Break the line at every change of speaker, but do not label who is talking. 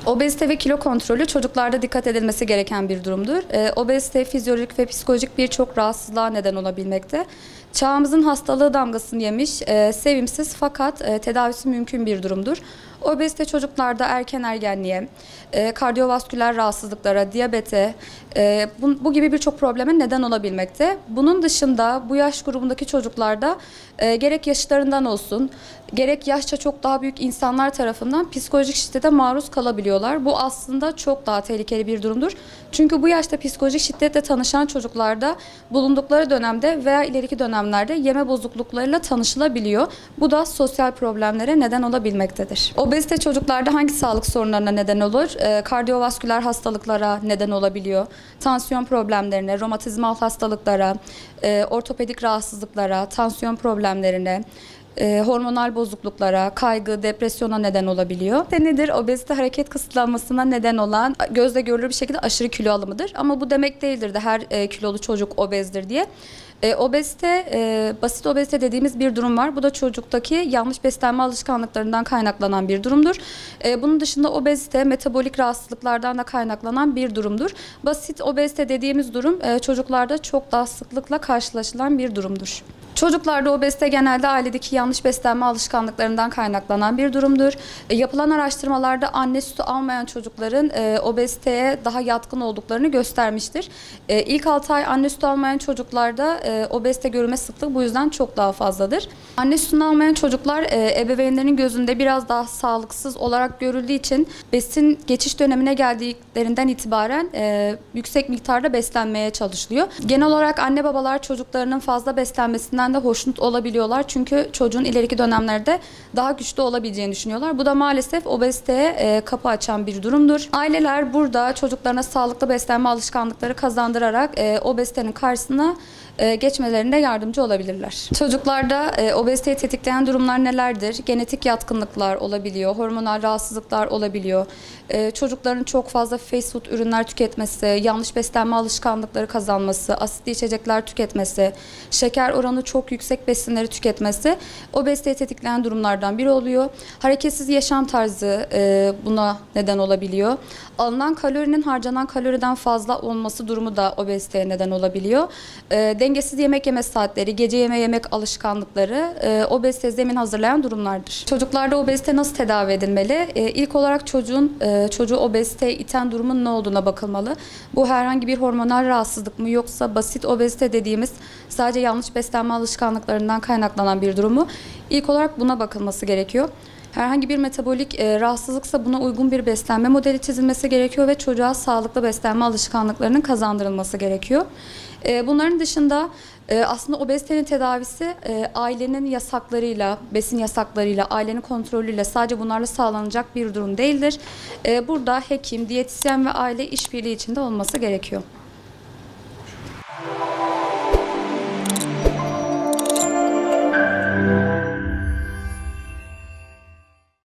Obezite ve kilo kontrolü çocuklarda dikkat edilmesi gereken bir durumdur. Obezite fizyolojik ve psikolojik birçok rahatsızlığa neden olabilmekte. Çağımızın hastalığı damgasını yemiş, sevimsiz fakat tedavisi mümkün bir durumdur. Obezite çocuklarda erken ergenliğe, kardiyovasküler rahatsızlıklara, diyabete, bu gibi birçok probleme neden olabilmekte. Bunun dışında bu yaş grubundaki çocuklarda gerek yaşlarından olsun, gerek yaşça çok daha büyük insanlar tarafından psikolojik şiddete maruz kalabiliyorlar. Bu aslında çok daha tehlikeli bir durumdur. Çünkü bu yaşta psikolojik şiddetle tanışan çocuklarda bulundukları dönemde veya ileriki dönemlerde yeme bozukluklarıyla tanışılabiliyor. Bu da sosyal problemlere neden olabilmektedir. Obezite çocuklarda hangi sağlık sorunlarına neden olur? Kardiyovasküler hastalıklara neden olabiliyor. Tansiyon problemlerine, romatizmal hastalıklara, ortopedik rahatsızlıklara, tansiyon problemlerine, hormonal bozukluklara, kaygı, depresyona neden olabiliyor. Nedir? Obezite hareket kısıtlanmasına neden olan gözle görülür bir şekilde aşırı kilo alımıdır. Ama bu demek değildir de her kilolu çocuk obezdir diye. Obezite, basit obezite dediğimiz bir durum var. Bu da çocuktaki yanlış beslenme alışkanlıklarından kaynaklanan bir durumdur. Bunun dışında obezite, metabolik rahatsızlıklardan da kaynaklanan bir durumdur. Basit obezite dediğimiz durum çocuklarda çok daha sıklıkla karşılaşılan bir durumdur. Çocuklarda obezite genelde ailedeki yanlış beslenme alışkanlıklarından kaynaklanan bir durumdur. Yapılan araştırmalarda anne sütü almayan çocukların obeziteye daha yatkın olduklarını göstermiştir. İlk 6 ay anne sütü almayan çocuklarda obezite görülme sıklığı bu yüzden çok daha fazladır. Anne sütünü almayan çocuklar ebeveynlerin gözünde biraz daha sağlıksız olarak görüldüğü için besin geçiş dönemine geldiklerinden itibaren yüksek miktarda beslenmeye çalışılıyor. Genel olarak anne babalar çocuklarının fazla beslenmesinden de hoşnut olabiliyorlar. Çünkü çocuğun ileriki dönemlerde daha güçlü olabileceğini düşünüyorlar. Bu da maalesef obeziteye kapı açan bir durumdur. Aileler burada çocuklarına sağlıklı beslenme alışkanlıkları kazandırarak obezitenin karşısına geçmelerinde yardımcı olabilirler. Çocuklarda obeziteyi tetikleyen durumlar nelerdir? Genetik yatkınlıklar olabiliyor, hormonal rahatsızlıklar olabiliyor. Çocukların çok fazla fast food ürünler tüketmesi, yanlış beslenme alışkanlıkları kazanması, asitli içecekler tüketmesi, şeker oranı çok yüksek besinleri tüketmesi obeziteyi tetikleyen durumlardan biri oluyor. Hareketsiz yaşam tarzı buna neden olabiliyor. Alınan kalorinin harcanan kaloriden fazla olması durumu da obeziteye neden olabiliyor. Dengesiz yemek yeme saatleri, gece yemek alışkanlıkları obezite zemin hazırlayan durumlardır. Çocuklarda obezite nasıl tedavi edilmeli? İlk olarak çocuğu obeziteye iten durumun ne olduğuna bakılmalı. Bu herhangi bir hormonal rahatsızlık mı yoksa basit obezite dediğimiz sadece yanlış beslenme alışkanlıklarından kaynaklanan bir durumu? İlk olarak buna bakılması gerekiyor. Herhangi bir metabolik rahatsızlıksa buna uygun bir beslenme modeli çizilmesi gerekiyor ve çocuğa sağlıklı beslenme alışkanlıklarının kazandırılması gerekiyor. Bunların dışında aslında obezitenin tedavisi ailenin yasaklarıyla, besin yasaklarıyla, ailenin kontrolüyle sadece bunlarla sağlanacak bir durum değildir. Burada hekim, diyetisyen ve aile işbirliği içinde olması gerekiyor.